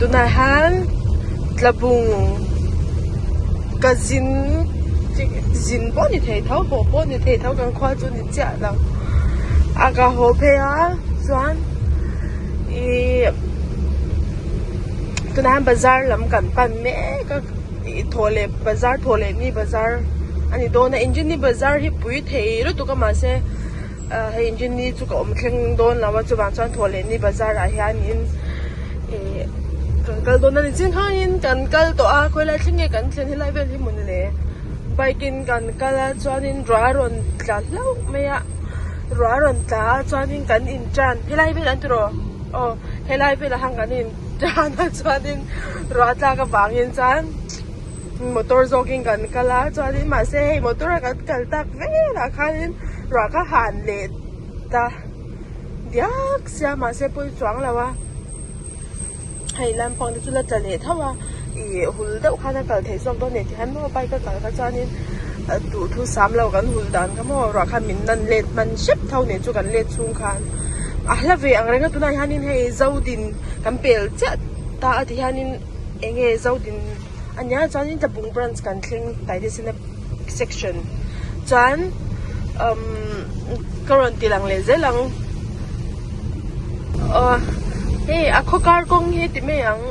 tunahan Tlabung kazin zin po ni thầy tháo hồ po ni thầy tháo gan khoa chu ni cha la aga ho phe a chuan tunahan bazar lam kan pan me ka thole bazar thole ni bazar ani dona engine ni bazar hi pui thei ro tu ka ma se he engine ni chu ka om thleng don lawa chu ban chuan thole ni bazar a hian in kal dona ni chin hangin kan kal to a khoi lai thlenge kan thlen hi lai vel hi mun le bikin kan kala chuan in raron tla lau me ya raron ta chuan in kan in tran hi lai vel an tro he lai vel hang kan in tran chuan in ra ta ka bangin chan motor jogging kan kala chuan in ma se motor kan kal tak ve la khanin ra ka han le ta diak sia ma se pui chuang lawa hay lam pang de chu la chale thawa hul deuh khana kal thei zawk do ne ti han mo bai ka kal ka chuan in tu thu sam lo kan hul dan ka mo ra kha min nan let man ship thau ne chu kan let chung khan ahla ve ang renga tuna hanin hei zodin kan pel cha ta ati hanin enge zodin anya chuan in Tlabung branch kan thleng tai de sin section chuan karon tilang le zelang hey ako car kong he ti me yang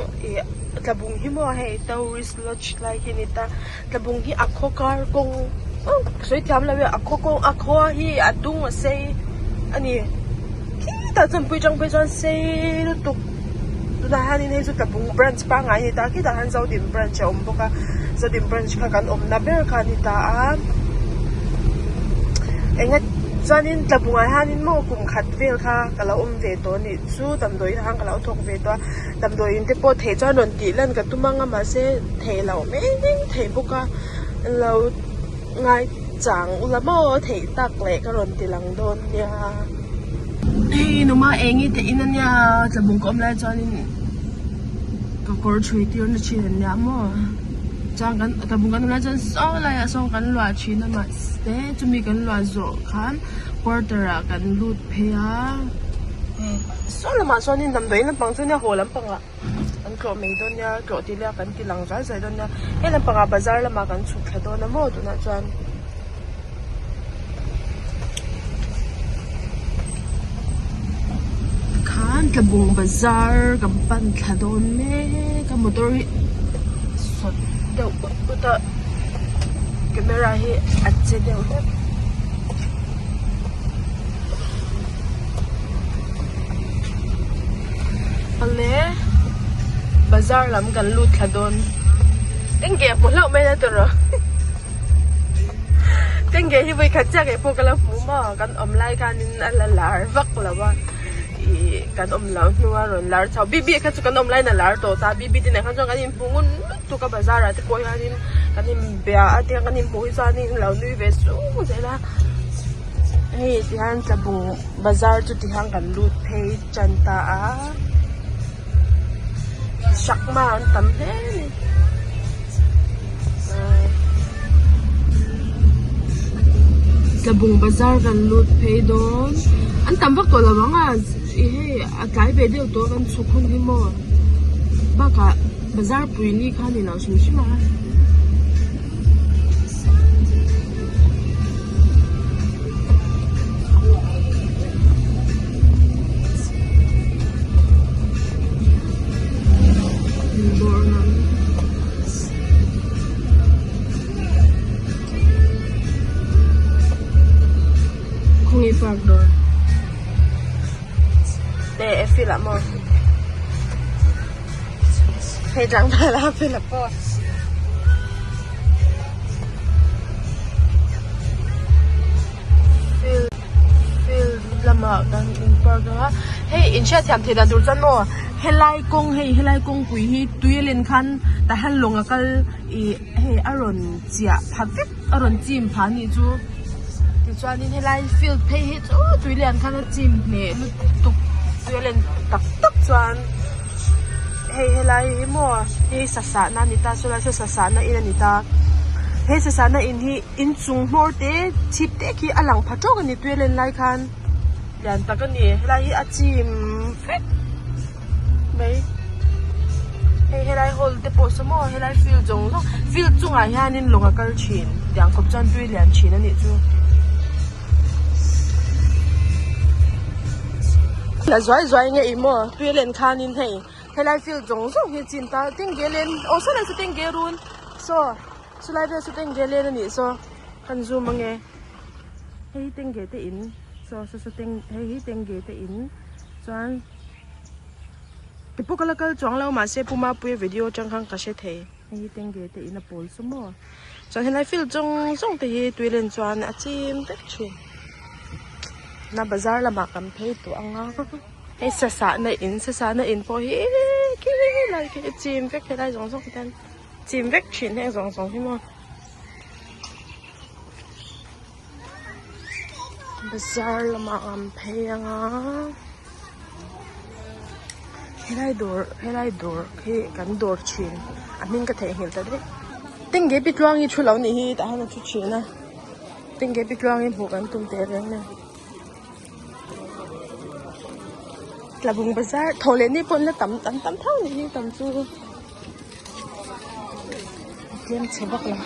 Tlabung hi mo hey tourist lodge lai hi ni ta Tlabung hi ako car kong soi tiam la we ako kong ako hi adung sei ani kita chan pui chang pui chan sei lu tuk na hanin he chu Tlabung branch pa nga hi ta kita han zodin branch om boka zodin branch kha kan om na ber kha ni ta enga chuanin Tlabung a hanin mo kum khat vel kha kala ve to ni chu tamdoi hang kala thok ve to tamdoi in te po the chuan ron ti lan ka tumanga ma se the lo me ning the buka lo ngai chang ulamo the tak le ka ron ti lang don ya hey no ma engi te inan ya Tlabung kom la chuanin ka kor thui ti on chi nya mo chang kan Tlabung kan la chan so la ya so kan lwa chi na ma te chumi kan lwa zo khan quarter a kan lut phe a so la ma so nin dam doi na pang chu nya ho lam pang a an kro me don ya kro ti la kan ti lang zai zai don ya he lam pang a bazar la ma kan chu thla don na mo tu na chuan khan Tlabung bazar kan pan thla don me ka motor so deu ta camera hi ache deu ale bazar lam kan lut thadon tenge po lau me na to ro tenge hi bai khacha ke po kala fu ma kan omlai kan in ala lar vak lawa kan lau nuwa ron lar chau bibi kha chu kan omlai na lar to ta bibi tin khan jong kan in pungun tu ka bazar ate ko yanin kan in bia ate kan in poi sa ni lau nui ve su zela hey ti han Tlabung bazar chu ti hang kan lut phei chanta a sakma an tam he Tlabung bazar kan lut phei don an tam vak to lawanga he atlai be deu to kan chukhun hi mo baka bazar pui ni khani na sim sima Kungi park door để phi lắm rồi hay trắng phải là phi lắm rồi phi làm ở gần park đó hey in chat thảm thì là đủ chân rồi helai kong pui hi tuilen khan ta han longa kal he aron chia phakip aron chim phani chu ti chuanin helai field pay hi chu tuilen khan chim ne tu tuilen tak chuan helai mo he sasa na ni ta so la sasa na ina ni ta he sasa na in hi in chung mor te chip te ki alang phatok ani tuilen lai khan dan takani helai hi achim fet bay helai hol te po samo helai feel jong lo feel chunga hianin lunga kal thin tiang khop chan tui lian thin ani chu la zoi nge imo tui len khanin hei helai feel jong so hi chin ta ting gelen o so la su ting gerun so sulai be su ting gelen ani so kan zu mange hei ting ge te in so ting hei ting ge te in chuan tipo kalakal chuang lau ma se puma pui video chang khang ka she the hi teng ge te in a pol sumo chuan helai fil chong te hi tuilen chuan a chim tek thin na bazar lama kam phei tu anga ei sa na in po hi ki lai ki chim vek helai jong tan chim vek thin he jong hi mo bazar lama kam phei anga helai dor khi kan dor chin amin ka the hil ta de tenge pitluang I thulo ni hi ta hana chu china tenge pitluang I bu kan tum te reng na Tlabung bazar thole ni pon la tam thau ni tam chu tlem chebak la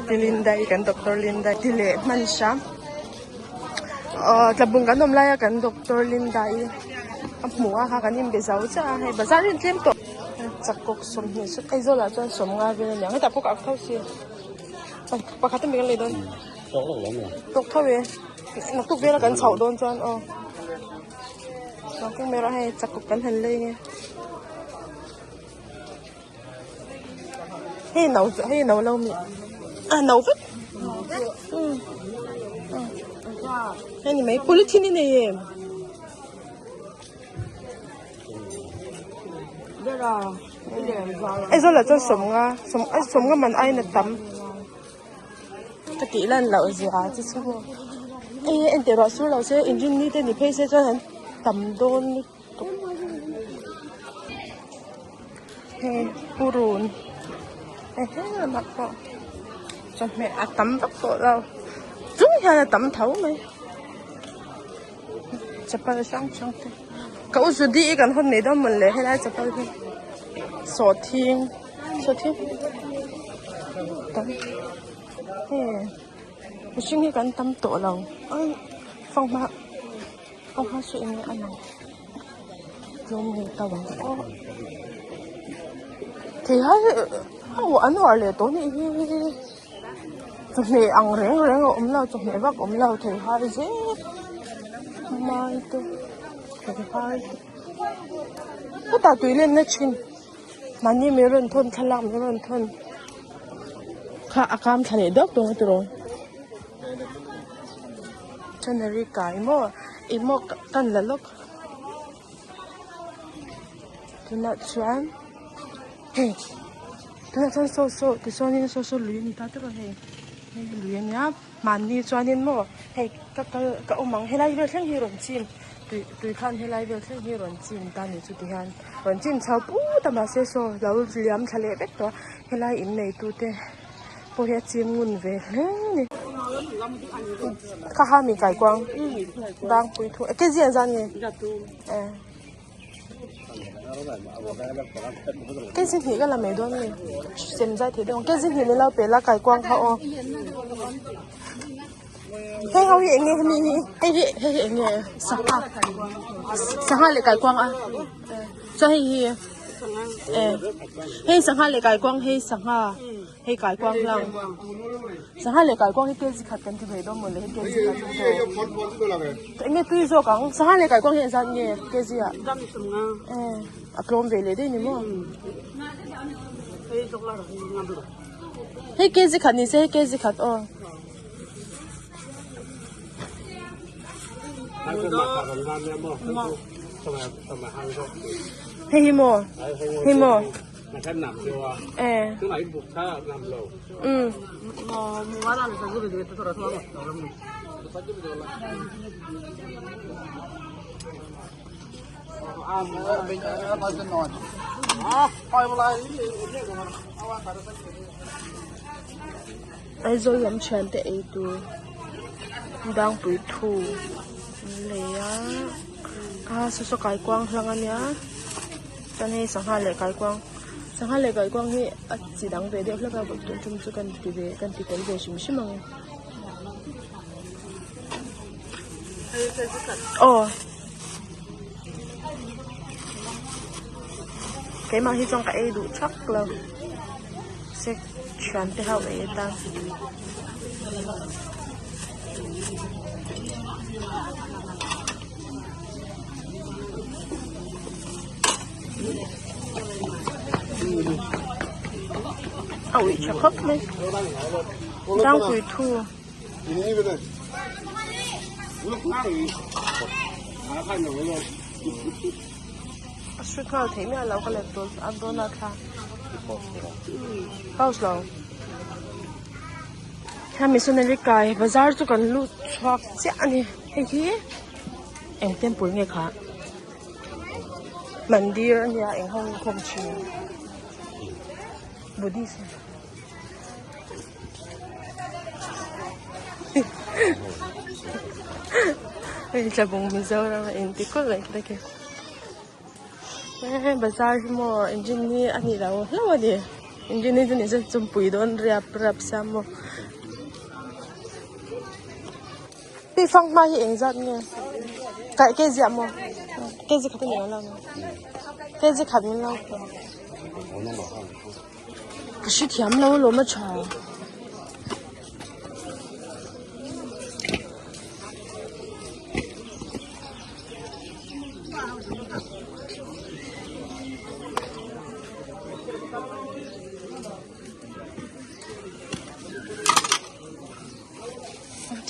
Tilindai kan Dr. Lindai tile man siya Tlabung kan omlaya kan Dr. Lindai ang mua ka kanin bezaw siya hay bazarin tlem to chakok som ni so ay zola chuan som nga vela nyang ta pok ak thau si pakhatam beng le don tok thawe nak tuk vela kan chau don chuan nak mera hay chakok kan han le nge hey nấu lâu mi nấu vứt hey ni mấy polythene này em ai rồi là cho sống nga mình ai là tắm cái kỹ là lẩu gì à chứ sao em để rõ số lẩu xe engine đi tên thì phải xe cho hắn tắm đôn hey purun là mặt bộ cho mẹ tắm tóc bộ đâu chúng là tắm thấu mày chụp bao sáng thế cậu dù đi gần hôm nay đó mình lấy hay là chụp bao đi sổ thiên tắm mình suy nghĩ gần tắm tổ lòng phong hoa suy nghĩ anh nào dùng người tàu thì hay anh hỏi là tối nay chụp này ăn rèn lâu chụp này bắt lâu thì hay dễ mai tôi thì hay cái ta tùy lên nó chín mà như mấy lần thôn khăn làm mấy lần thôn khá cam thằng này đốt đúng rồi Missionary cái imo cần là lúc tôi nói chuyện hey tôi nói so thì so nên so luyện ta tức là hey luyện nhá mani cho nên mo hey các ông mang helai về thằng hi ron chim tùy khan helai về thằng hi ron chim ta ni chu ti han ron chim chau pu ta ma se so lau liam thale bek to helai in nei tu te po he chim ngun về ni ka ha mi kai kwang dang pui thu cái gì anh nghe cái gì thì cái là mấy đôi này xem ra thì đâu cái gì thì mình lau bể là cải quang họ hay không hiện nghe mi hay hiện nghe sáng hai lại cải quang à cho hay sáng hai lại cải quang hay cải quang lang sáng hai lại cải quang cái gì khát cần thì phải đâu mà lấy cái gì khát thôi nghe tuy rồi càng sáng hai lại cải quang hiện ra nghe cái gì ạ Aklom về lấy đi nhỉ mo? Hey cái gì khát ní xe cái gì khát Hey mo mà thân nằm chưa cứ lại buộc ta làm lầu mà mua làm sao cứ để tôi thôi ai rồi làm chuyện thế ấy tu đang bụi thu lấy số cái quang lăng anh nhá cho nên sáng hai lệ cái quang thì chỉ đáng về được là các bạn chúng tôi cần thì về xíu mà cái mà hy trong cái đủ chắc là sẽ chuyển tới hậu ấy ta ôi chắc khóc đấy đang quỳ thu suốt ngày thấy mẹ lâu cái laptop ăn đồ nát ha bao lâu ha Missionary cái bazar tu kan lu chọc chả nè hay gì em tem bùi nghe khá mandir nhà em không chịu Buddhist Tlabung Missionary em tí có lại cái bazar mo engine ni ani raw lawa di engine ni sa chumpui don rap sam mo pi phang ma hi engzat ni kai ke zia mo ke zi khat ni la ke zi khat ni la ka shi thiam lo lo ma cha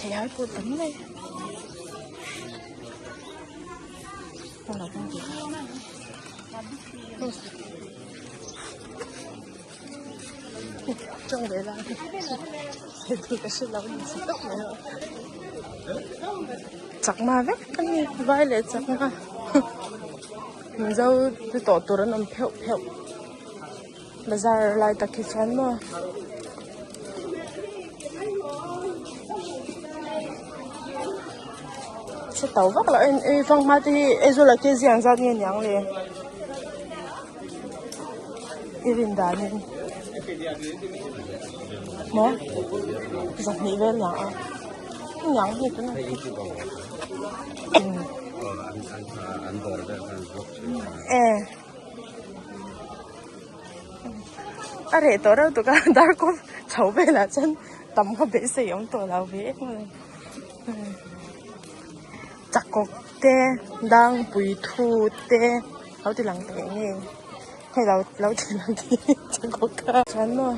thì hỏi cô tính đi con là con gì trong đấy là thì tôi cái sự lâu gì sẽ tốt nữa chắc mà vết cái này vai lệ chắc mà mình dâu tôi tỏ tôi nó phèo bây giờ lại ta kia chán mà sẽ tàu vắt lại em phong mai thì em rồi là cái gì ăn ra nghe nhàng liền em đàn nên nó giặt nhị bên nhàng gì cái này để tôi đâu tụi cái đã có cháu về là chân tầm có bé sử dụng tôi là bé chắc có té đang bùi thu té lâu thì lằng té nghe hay lâu thì lằng té chắc có cả chán mà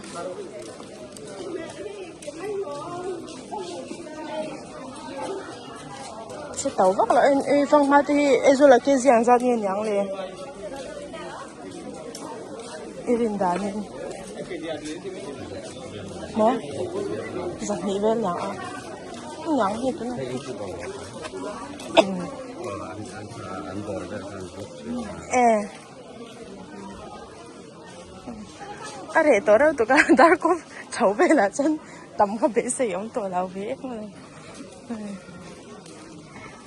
sẽ tàu vắt lại em phong mai thì em rồi là cái gì ăn ra nghe nhàng liền em đàn nên nó giặt nhị bên nhàng gì cái này để tôi đâu tụi cái đã có cháu về là chân tầm có bé sử dụng tôi là bé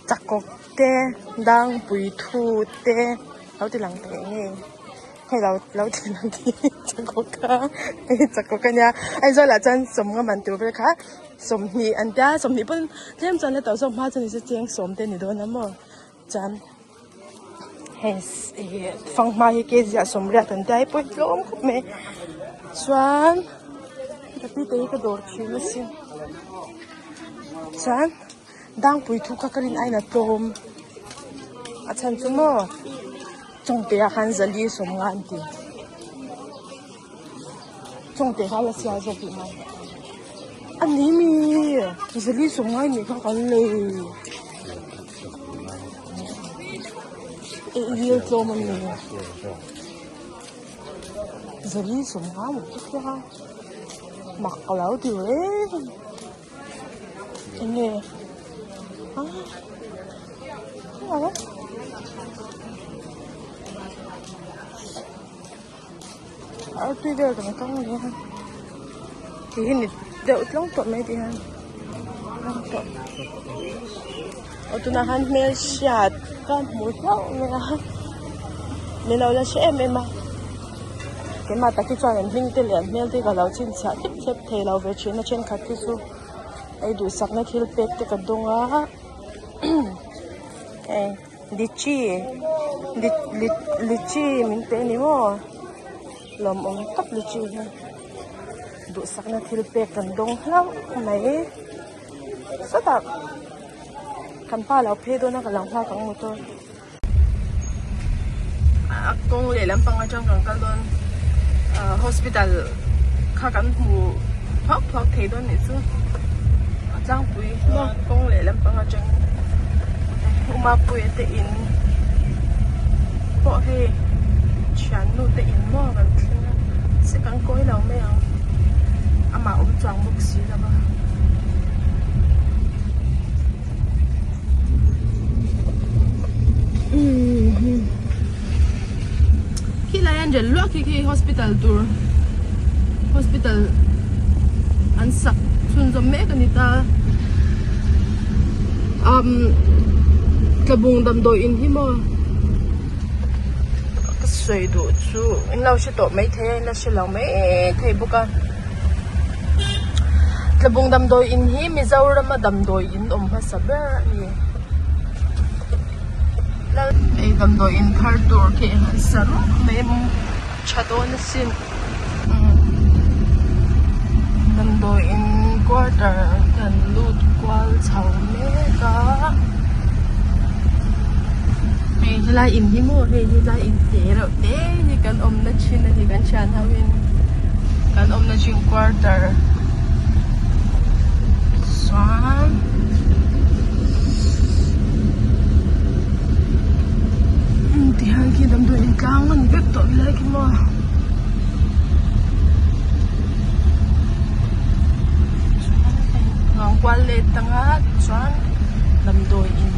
chắc có té đang bùi thu té lâu thì lằng té nghe hay lâu thì lằng té chắc có cả nhà ai rồi là chân sống ngon tiêu về cả sống nhị anh ta sống nhị bên thêm chân là tao sống hai chân thì sẽ chén sống tên này đó nè mà chân hay phong mai cái gì sống ra tận đây bớt lắm không mẹ xoan tapi cái đồ chuyện nó xin xoan đang bùi thu các cái ai là tôm chân chúng nó trong bề khăn giờ đi sống ngon thì trong bề khá là xia rồi bị mà anh ấy mi giờ đi sống ngon thì không có lì yêu cho mình giờ đi sống ngon một chút ha mặc áo thì đấy anh nghe hả ở tuy đều cũng không đi ha thì hình đậu lắm tụi mấy đi ha ở tụi nào han mel sạt con mũi lâu mình lâu là sẽ em mà cái mà ta cứ cho em hình tiền liền mel thì cả lâu chín sạt tiếp tiếp thề lâu về chuyện nó trên khát thì su ai đủ sắc nó thiếu pet thì cả đông á lychee mình tên gì mà làm ông cấp lychee ha đủ sắc nó thiếu pet cả đông lắm này rất là kan pa lao phe do na ka lang ha kang motor kung le lam pang atang kang kalon hospital kha kan mu phok phok thei don ni chu atang pui no kung le lam pang atang uma pui te in po he chan nu te in mo kan thina se kan koi law me ang ama chang buk si la ba khi lại anh đến lúc khi hospital tour hospital anh sắp xuân giống mấy cái ta Tlabung đầm đồi in hi mò cái suy đủ chú anh lâu sẽ tổ mấy thế anh lâu sẽ lâu mấy thế bốc à Tlabung đầm đồi in hi mi giàu lắm mà đầm đồi in hết sắp rồi ai đầm đồi in car tour kia hết sắp mấy chặt ôn xin đầm đồi in quarter gần lút qua chầu mấy cả hay là in hi mo hay là in thế rồi thế thì cần nó chín thì cần chán hao in cần nó chín quarter xoan thì hai kia đâm đuổi căng mình biết tội lại cái mà ngang qua lệ tăng á xoan đâm đuổi in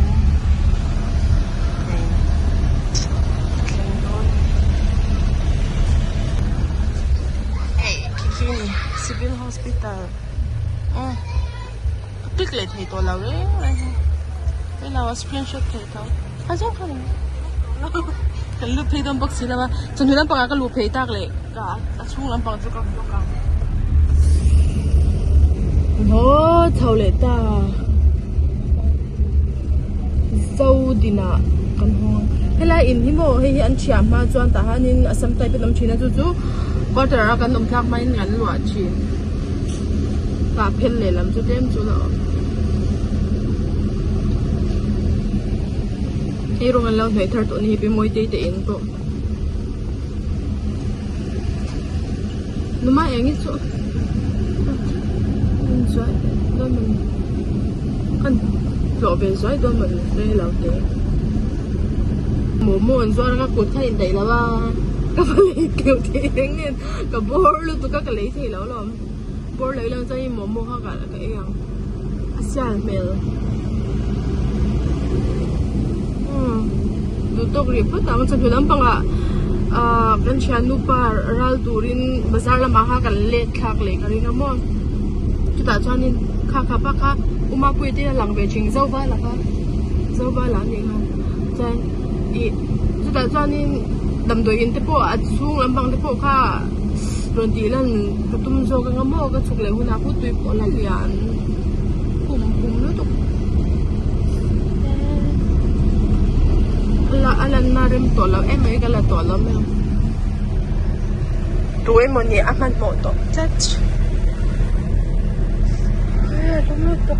Kini civil hospital click lại thấy tôi lâu đấy cái nào screenshot thấy tao à giống không cái lúc thấy đông bác sĩ là mà chân huyết bằng cái lúc thấy tao lại cả chung lắm bằng chút các lúc cả nó thầu lệ ta dâu đi nè con hông hay là in hi mo hay anh chạm mà chọn ta hanin asam tai pe lam china chu chu quarter ra kan dom thak mai ngan lua chin ta phen le lam chu tem chu lo ai rong an lo noi thar to ni pe moi te te in ko numa engi chu zoi don man kan lo be zoi don man le lo te mo mo an zo ra ko thai dai la ba các bạn kiểu thế nên cả bor luôn tụi các lấy thì lâu lắm bor lấy lần chơi mồm mua cả là cái ăn asian mel tụi tôi bị phát tao trong film bằng cái channel nupa ral turin bazar là mahal cái lệ khác lệ cái gì mà chúng ta cho nên khá khá bác khá uma quê thì là làm về trình dâu ba là gì mà chơi chúng ta cho nên đầm đồi in tepo at sung lambang tepo kha ron ti lan katum zo ka ngamo ka chukle huna ku tui po la lian kum no to la alan marem to la em ai ka la to la me tu em ni aman mo to chat to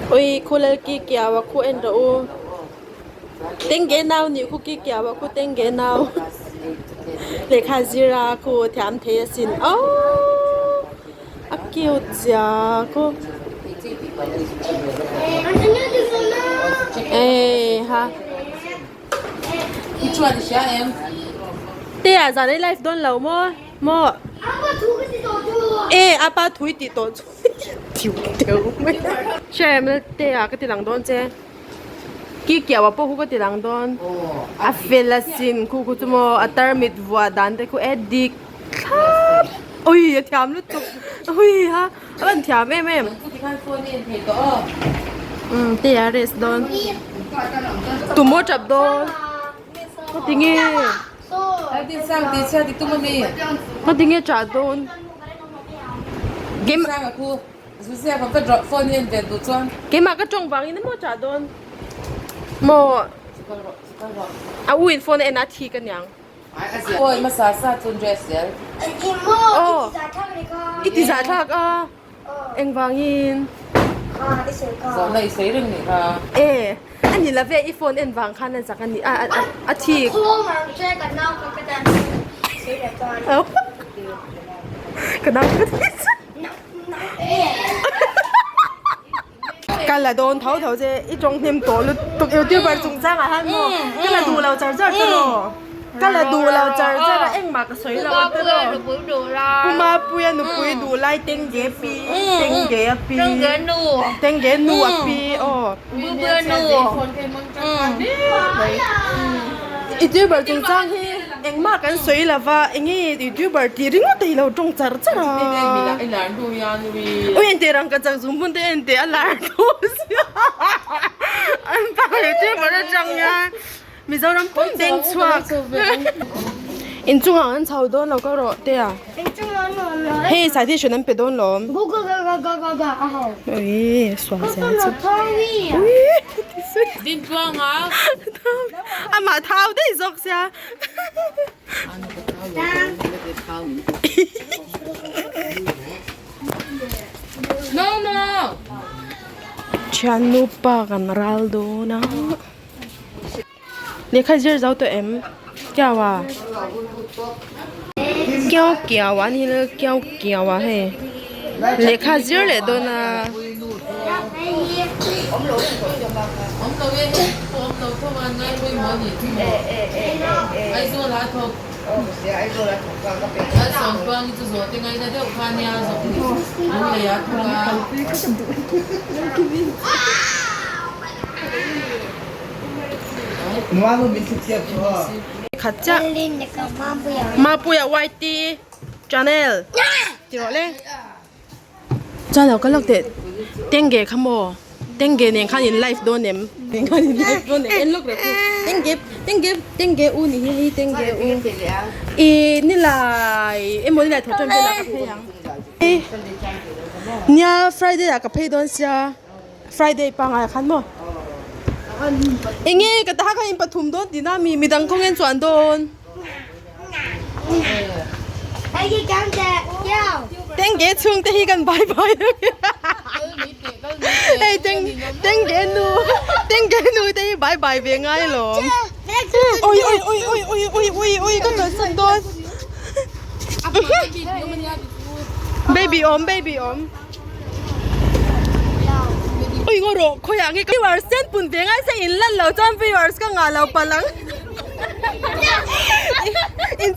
ôi cô lấy kia kia và cô em đâu tên ghé nào nhỉ cô kia kia và cô tên ghé nào để khai zira cô thèm thế xin oh Cute siya ko. Ha. Which one is em? Tia giờ này live đón lâu mò. Apa thui ti to. Thiếu mấy. Xem tia cái ti lang đón chứ. Kí kiểu à bố cái ti lang đón. Phelasin ku tu mo atarmit vua dan te ku edik. Ôi thiam lúc tục. Ôi ha. Anh thiam em. Tia res đón. Tu mo chập đón. Có tiếng nghe. Đi sang đi xe thì tôi mới đi. Có tiếng nghe trả đón. Game sang à cô. Dù xe còn phải drop phone in về tụi con. Cái mà cái trong vàng nó mua trả đón. Mo. Win phone em đã thi cái nhang. Ôi mà sa tuần dress vậy. Oh. Ít giá thắc à. Em vàng in. Giờ này sấy rừng này ha. Anh nhìn là về iPhone em vàng khăn là chắc anh thi. Cái nào cái cái là đồn thấu thấu chứ ít trong thêm tổ lực tục yêu tiêu bài trùng sang à hắn mò cái là đủ lầu chở chở chứ rồi cái là đủ lầu chở chứ là em mặc cái suy lầu chứ rồi cũng mà bùi nó bùi đủ lại tiếng ghé pi tiếng ghé nu à pi bùi nu ít tiêu bài trùng sang thì em mặc cái suy là và em nghĩ ít tiêu bài thì nó thì lầu trùng chở chứ rồi ôi anh tiền cái trang dùng bún thì anh tiền là đồ anh ta phải chơi mà nó trăng nha mình sao làm bún đen chuột anh trung hàng anh chào đón lâu cái rồi thế à hey sai thì chuyện anh bị đón lắm ôi xóa ra chứ Đi qua hả? anh mà thao đấy dọc ra No. Jangan lupa kan Ronaldo na. Lihat je jauh tu em. Kya wa? Kya wa ni le kya wa he. Lihat je le do na. Kaca. Mapuya whitey. Chanel. Tiro le. Chanel cái lộc để tiếng ghé khăm mồ. Tiếng ghé này khăn in live đón em. Tiếng khăn in live đón em. Em lúc đấy. Tiếng ghé u ni hi tiếng ghé u. Ni là em muốn đi lại thổ chân về là cà phê yang. Nya Friday là cà phê đón xia. Friday pa ngay khăn mồ. Anh nghe cái ta khăn in bắt thùng đón đi na mi đang công nhân chuyển đón. Tiếng ghé chung thì gần bye bye. Hey, tiếng ghé nu thì bye bye về ngay luôn. Ôi, có trời sân đôi. Baby ôm. Ôi, ngô rộ, khôi à, nghe cái viewers sen bùn tiếng ai sẽ in lần lâu trong viewers có ngả lâu bà lắng. In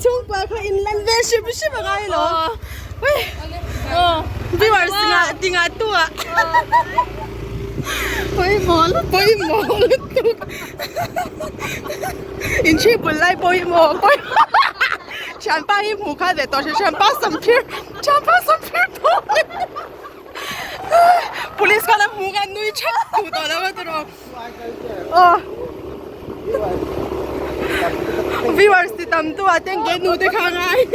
chung bà khôi in lần về ship bà ngay luôn. Viewers ngả đi ngả tua. Bôi mò lắm in chi bùn lại bôi mò chẳng ba im hù khai để tỏ sẽ chẳng ba sầm phiêu bôi police ka na hù gan nuôi chắc hù tỏ đâu hết rồi viewers thì tầm tua tiếng ghé nuôi tới khang ai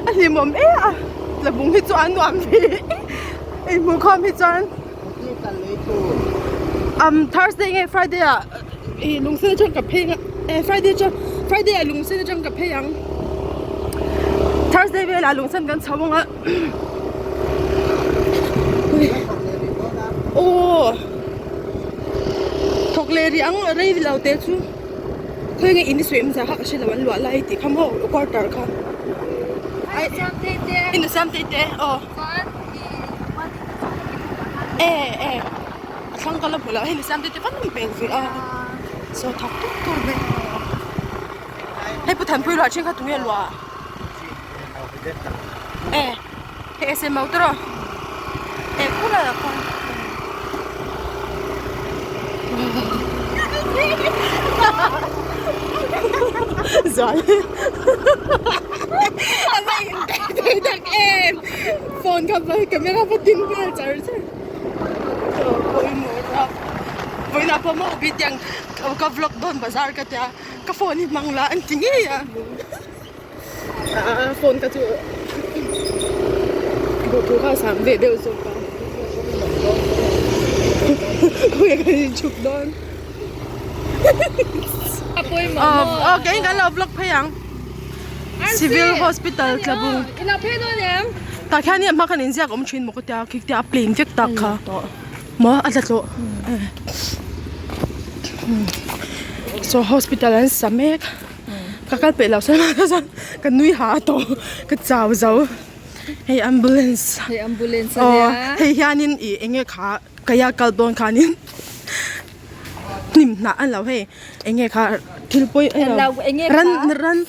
anh liềm mồm à là bụng hết cho ăn đoàn đi em muốn không hết cho ăn Thursday ngay Friday à Lungsen trong cà phê Friday à Lungsen trong cà phê yang Thursday về là Lungsen gần Tlabung á thuộc lệ riêng ở đây là tết chú khơi nghe in suy em ra khác sẽ là vẫn loạn lại thì không hậu quarter cả in the same day không có là phụ in the same day vẫn không bền vì so thắc tốt bên hay bữa thằng phụ loại trên khát tụi em loa hay xem màu đó cũng là con giỏi anh thấy đặc em phone cầm với camera với tin về trời chứ vui mùa đó với là phô mẫu bị tiếng có vlog đồn bazaar cái tia cái phone thì mang là anh chính ấy phone cái chỗ bộ thu khá sáng về đều rồi không phải cái chụp đón cái là vlog phải không civil hospital Tlabung ta khai niệm mà cái này giờ cũng chuyên một cái tia plane việc đặc ha mà ở đó so hospital anh samek các bé lão sinh cái nuôi hạ tổ cái cháu cháu hey ambulance hey hianin i enge kha kaya kalbon khanin nim na an lo he enge kha thilpoi ran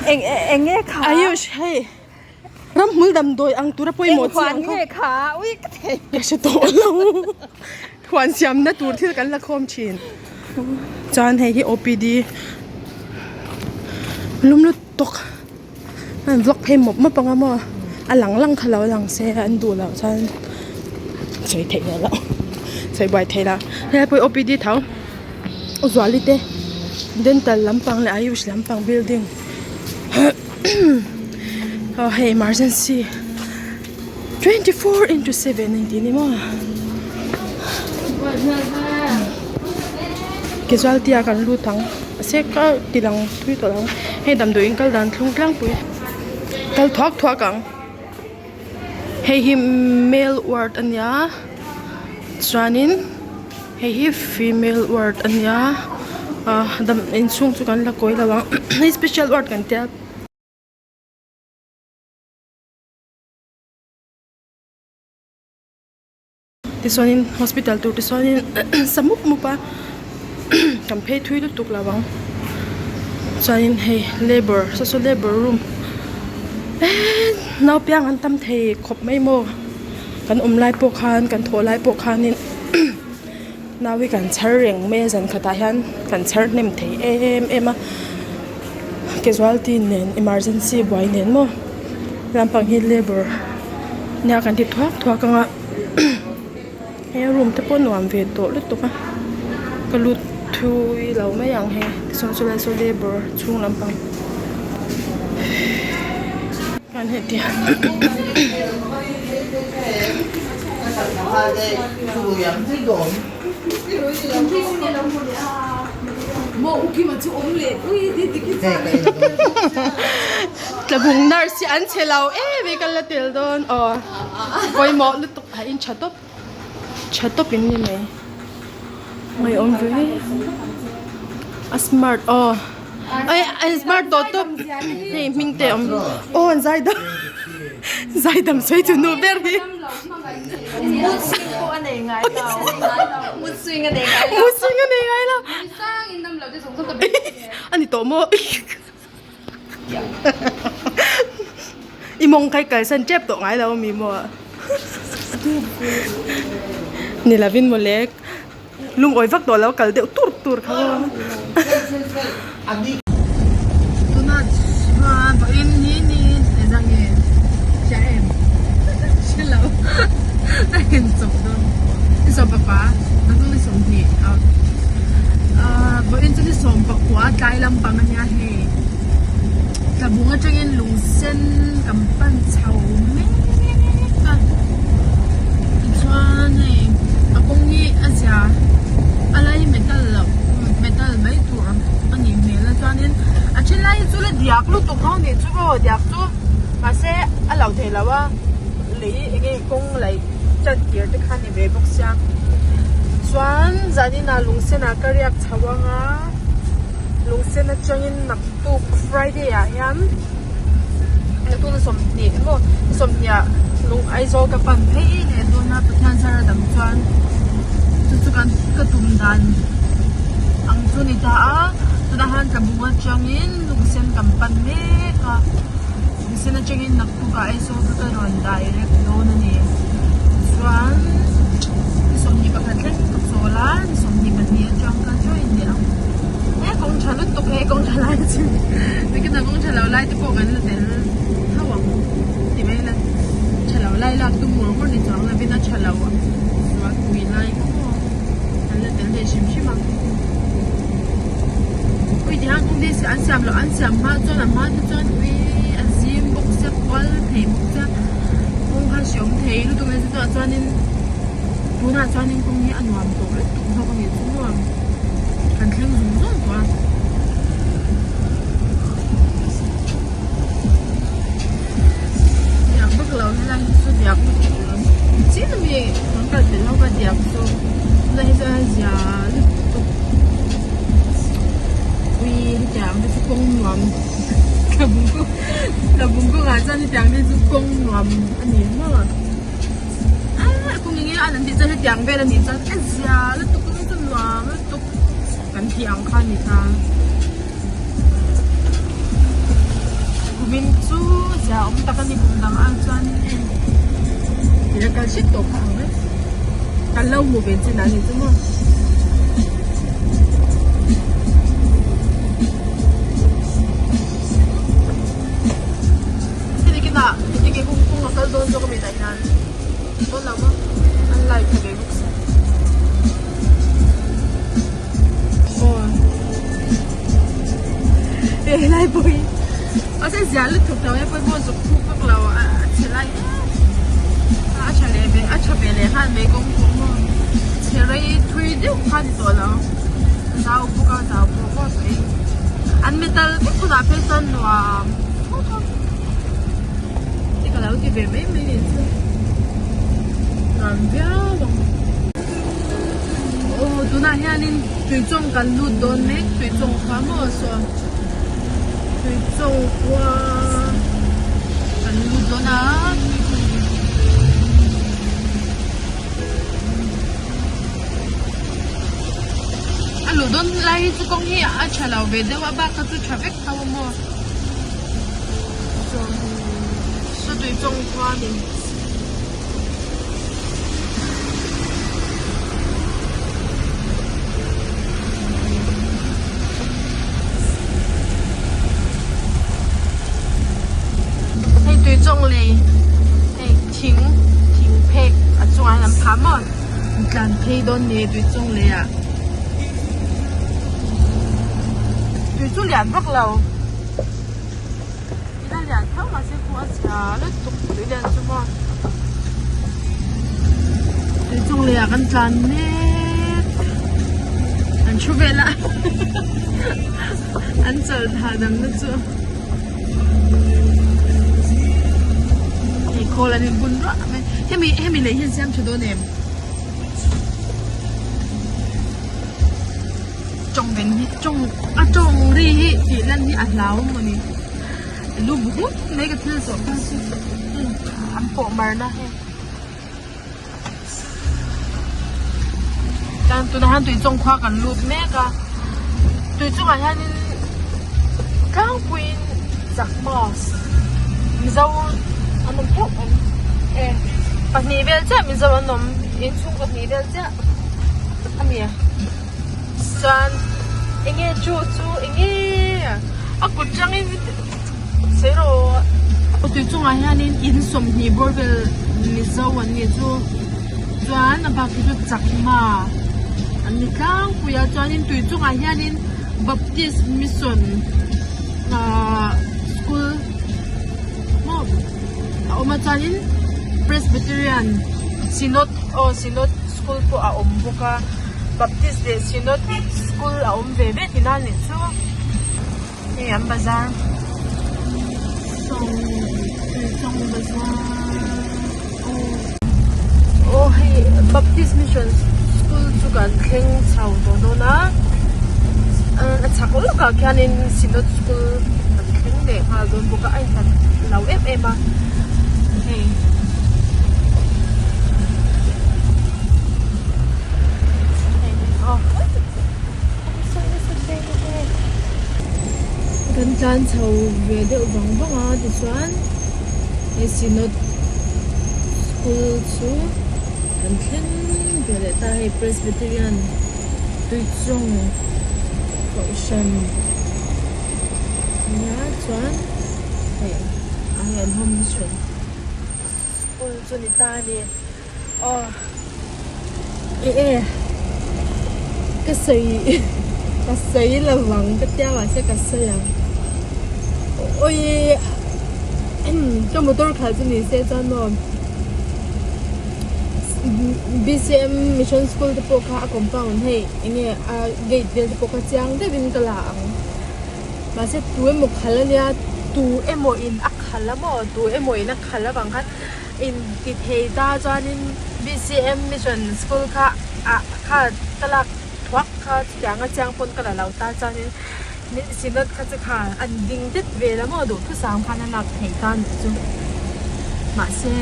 enge kha ayush hey ram mul dam doi ang tura poi mo chiang kha ui cái sẽ tổ lâu hoàn xiêm na tur thil kan la khom chin chan hey hi OPD lum lu tok anh vlog thêm một mất bằng mà anh lăng khalo lăng xe anh đùa lão sao chơi thế nào lão chơi bài thế nào thế bây OPD tháo rồi đi thế dental lampang lại ayush lampang building oh hey emergency 24/7 hindi ni mo casualty akan lutang seka tilang thui to lang hey dam doing kal dan thlung tlang pui kal thok ang hey hi male ward anya chuanin hey hi female ward anya dam in sung chu kan la koi lawang special ward kan tia tisonin hospital tu tisonin samuk mu pa kam phei thui lu tuk lawang chuanin hey labor so labor room nau piang an tam thei khop mai mo kan lai po khan kan tho lai po khanin nawi kan charreng me zan khata hian kan char nem thei em casualty nen emergency boy nen mo lampang hi labor nya kan ti thuak anga he room te pon nuam ve to lu tuka kalut thui lo mai yang he so labor chung lampang kan he ti mo uki ma chu om le ui di ki Tlabung nurse an chelau ve kal la tel don koi mo lu tuk ha in chatop in ni mai on ve a smart ai smart dot nei ming te an zai dam sei tu no ber hi mood swing ko anei ngai lao mood swing anei ngai la sang in nam lo de song ta ani to mo imong kai kai san chep to ngai lo mi mo ni la vin mo lek lung oi vak to lo kal de tur kha tuna ba in ni ezang ye cha em hello anh chụp luôn đi chụp papa nó cũng đi chụp thì bữa in cho đi chụp bạc quá cái lâm bằng anh nha he Tlabung ở trên Lungsen cầm pan chầu mẹ cho này cũng như anh già alai metal mấy tuổi anh nhìn mẹ là cho nên trên này chú là diak lúc tụt không thì chú có diak chú mà sẽ lão thầy là wa lấy cái công lại chân tiệt để khăn về bốc sang xoan gia đình là Lungsen à cái riak chawanga Lungsen na changin naktuk Friday hian naktuk na somni mo somnia lung aizo ka pan phei le do na pathan sara dam chuan chu kan ka tum dan ang chu ni ta a tuna han Tlabung a changin Lungsen kam pan me ka Lungsen na changin naktuk ka aizo ka ron direct do na ni chuan somni pa kan tlen solan somni pa ni chang ka join ni ang công trả lúc tục hay công trả lại chứ vì cái nào công trả lại thì bộ cái là để thao bằng thì bây là trả lại là tôi muốn con đi chọn là bên nó trả lại và quỳ lại cũng là để xem mà quỳ thì hàng công ty sẽ ăn xem mà cho làm mà cho quỳ ăn xiêm bốc xếp quá thầy bốc xếp không hay sống thầy lúc tôi mới cho nên bố nào cho nên công nghệ ăn hoàn tổ đấy tụng sao công nghệ đúng không kan kling zung quá diak bak lo lai su diak chỉ là vì nó cần phải lâu và diak su lai ra giờ lúc vì diak nó sẽ công làm Tlabung ko nga dyan diak nó sẽ công làm anh nhỉ mà công như anh làm gì cho diak về là gì cho anh giờ lúc tục cũng từng làm lúc tục kan tiang khan ni ta kumin chu ja ta kan ni kumdam an chuan ni la kal shit to kha ngai kan lo mu ben chin ani chu mo sini kita ke kung kal don jo ko mi dai nan don la mo an lai ka be lại bùi ở sẽ giá lực thuộc đầu em phải mua dụng cụ các lầu chỉ lại trả lệ về han về công cụ chỉ lại thuê điệu han tổ lầu giao phụ có gì anh metal biết có đã phải sơn và thì cái lầu thì về mấy nghìn làm việc tụi này nha nên tụi trong cần lụt đồn mấy tụi trong khá mơ rồi tụi trong qua cần lụt đồn á anh lụt đồn lại tụi con hi à trả lao về đâu ba cái tụi traffic tao mơ rồi số tụi trong qua đi trong này thỉnh phê à chung anh làm phá mà làm phê đón nè tụi trong này à tụi chú liền bắt đầu đi liền tháo mà sẽ qua trả nó tục tụi liền chứ mà tụi trong này à căn tràn nè anh chú về lại anh chờ thà đằng nữa chưa cô là nên buồn rõ em mình lấy hiện xem cho tôi nè trồng bên trồng đi thì lần đi ăn láo mà nè lúc bút lấy cái thứ rồi ta sẽ ăn phở mà na dan tụi nó tụi trồng khoa cần lụt mẹ cả tụi chúng anh nên cao queen giặc boss dâu anh nằm thuốc anh bác nhị về chứ mình giờ anh nằm yên chung bác nhị về chứ anh nhỉ san anh nghe chú anh nghe à cũng chẳng em thế rồi tụi chúng anh nên yên sum nhị bor về mình dâu anh nghe chú choan na bác chú chắc mà anh khang kuya choan nên tụi chúng anh nên Baptist Mission school mo oma chanin Presbyterian Synod school po a ombuka Baptist de Synod school a omveve tinan ni chu e am bazar song bazar oh hey Baptist Mission school chu kan thleng chho do na chắc cũng cả cái nên xin nó school cái này mà luôn buộc anh thật lâu em mà gần tràn sầu về điệu vắng vắng thì xoắn để xin nó school chú gần khen về lại tai Presbyterian tuy trong cậu sân nhá xoắn để anh em hôm mission school cho người ta đi cái sấy là vắng cái tia mà sẽ cái sấy à ôi trong một tôi khai cho mình sẽ cho nó BCM Mission School the poka compound hey nghe gate del the poka chiang de bin kala mà sẽ tu một khala nia tu emo in akhala mo tu emo in akhala bang khat in kit he da janin BCM Mission School kha kha talak thoát kha chiang pon kala lau ta janin ni sinot kha kha an ding det ve la mo do thu sam kha na nak thei tan chu ma se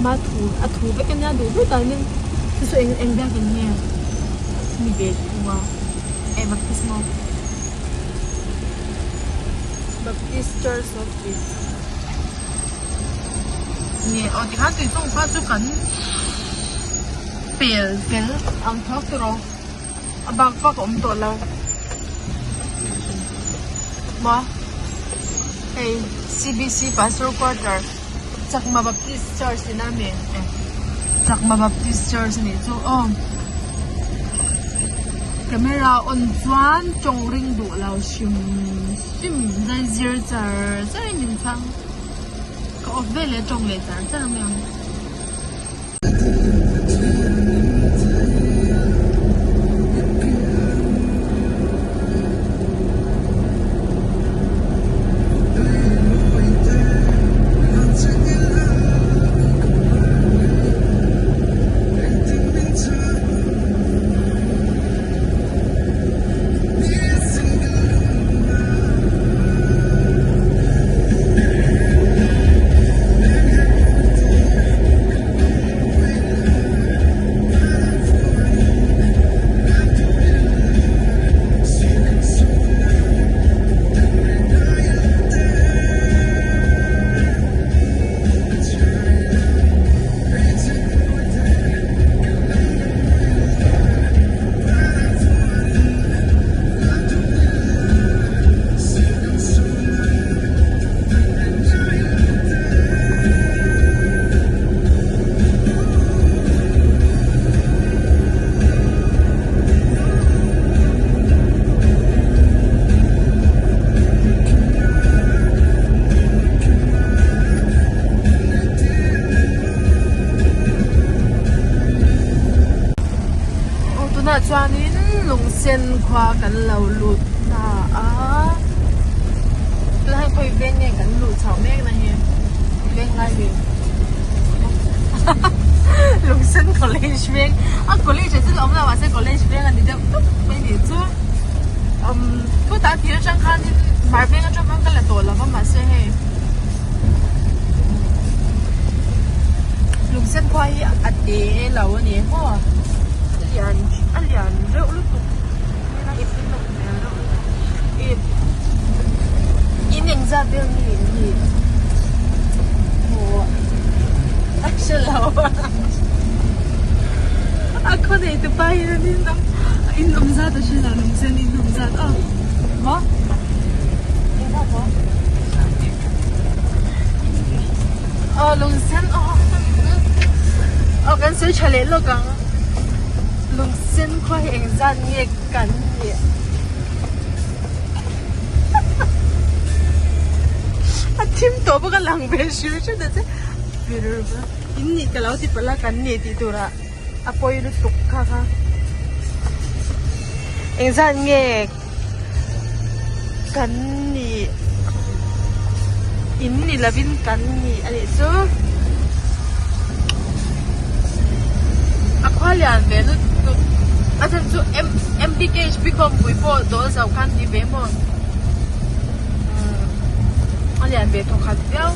mà thủ với cái nhà đủ rất là nên cái số anh đang cái nhà mình về mà em Baptist Church of Peace nè ở thì hát thì trong phát chú cẩn bể cái ông thóc rồi bằng phát ông tổ lâu mà hey CBC Pastor Quarter chắc mà Baptist Church thì nam miền chắc mà Baptist Church này chú camera on chuan trong ring đủ lao sim dây zir char zai min chang có off về le trong le char char miang chuanin Lungsen khóa kan lo lut ta lai khoi ben nghe kan lut chao mek na he ben lai bi Lungsen college ben college chứ ông nào mà sẽ college ben anh đi đâu mấy đi chứ cứ ta thiếu trang khan mà ben cho con cái là tổ là mà sẽ he Lungsen khóa hi ate lo ni ho alian rau lu tu na ipin na rau in yang za bel ni ho actually ako na ito pa yun in umza to siya Lungsen in umza mo ina mo Lungsen kan suy chale lo kang Lungsen khoa hiện gian nghe cắn nhỉ tim tổ bữa cái lăng về xíu chứ đấy chứ vì rồi in nhỉ cái lão thì phải là cắn nhỉ thì tôi ra apoi lu tuk kha hiện gian nghe cắn nhỉ in nhỉ là vin cắn nhỉ anh ấy chứ khoa liền về lu อาจารย์จูMDK พิคอมบุยโปตัวสาวคันดีเบมอนอันนี้เบทขัดเดียว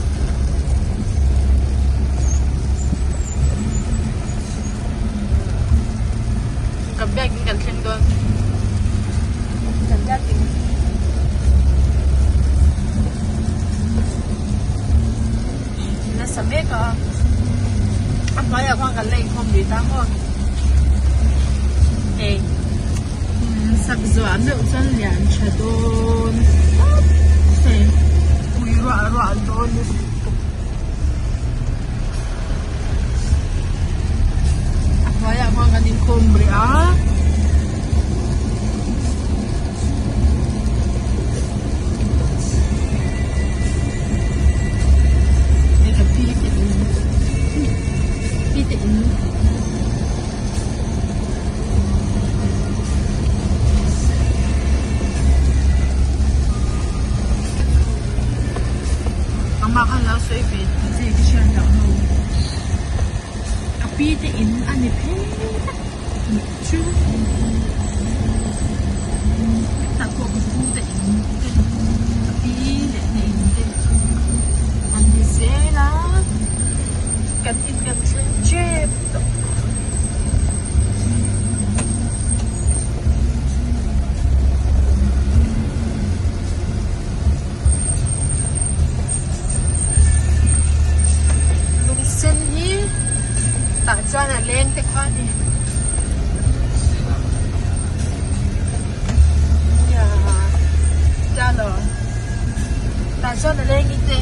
กับแบกกินกันเช่นกันสัญญาจริงนั่นสมัยก็อันไปอยากว่ากันเล่นคอมดีตาก่อนเองสักส่วนเดี๋ยวฉันเรียนชะโดนเฮ้ยคุยรัวโดนอันไปอยากว่ากันในคอมดีอ่ะนี่กับพี่ติดมา看到随便自己选然后啊比的音啊你配就他过不出的音比的音的อันนี้เสียละกันกินกันเช่นเจ็บเส้นนี้ตัดจานเล่นแต่ข้านี่อย่าจ้าเหรอตัดจานเล่นนี่เตะ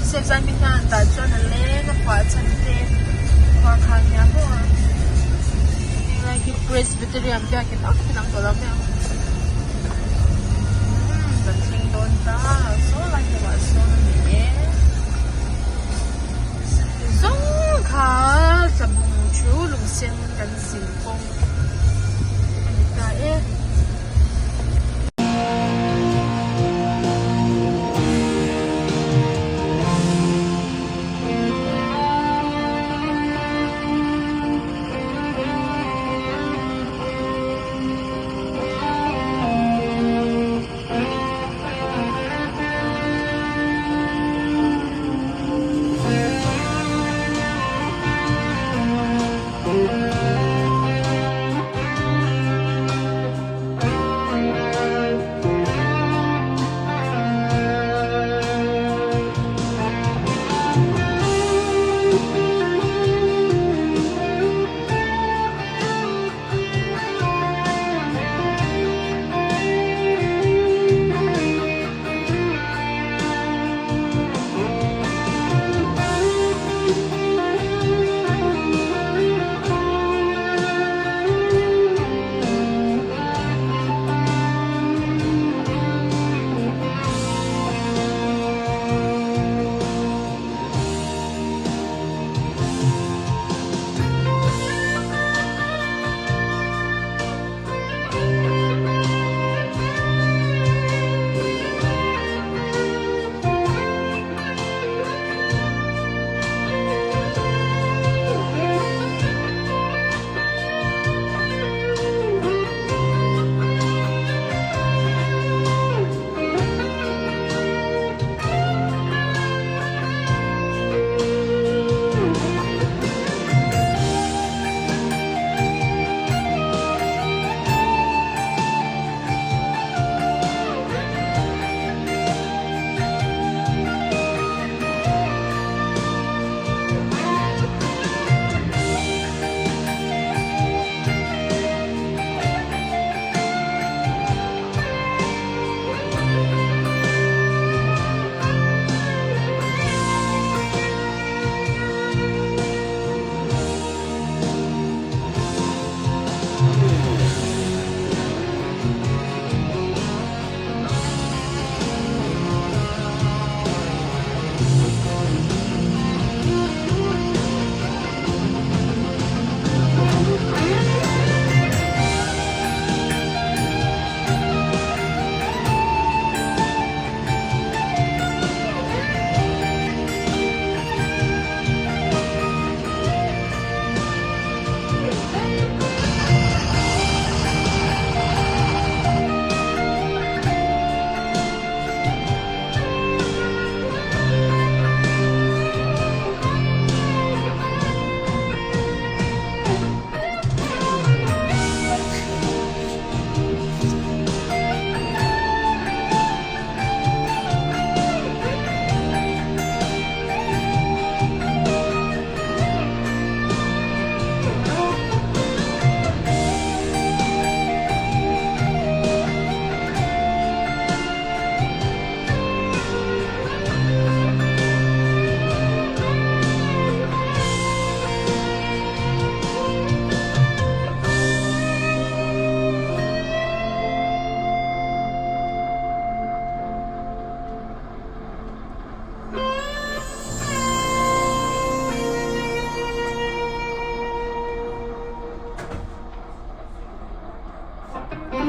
เสียใจไม่นานตัดจานเล่นกับขวาฉันเตะขวาข้างนี้พวกอะไรที่เพรสบิทเรียมจะกินอักขนังตัวเราเนี่ยตัดทิ้งโดนตาโซ่อะไรจะว่าโซ่เนี่ยค่ะจะบูชูลุงเซนกันสิงคงอันนี้ก็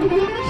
Tlabung.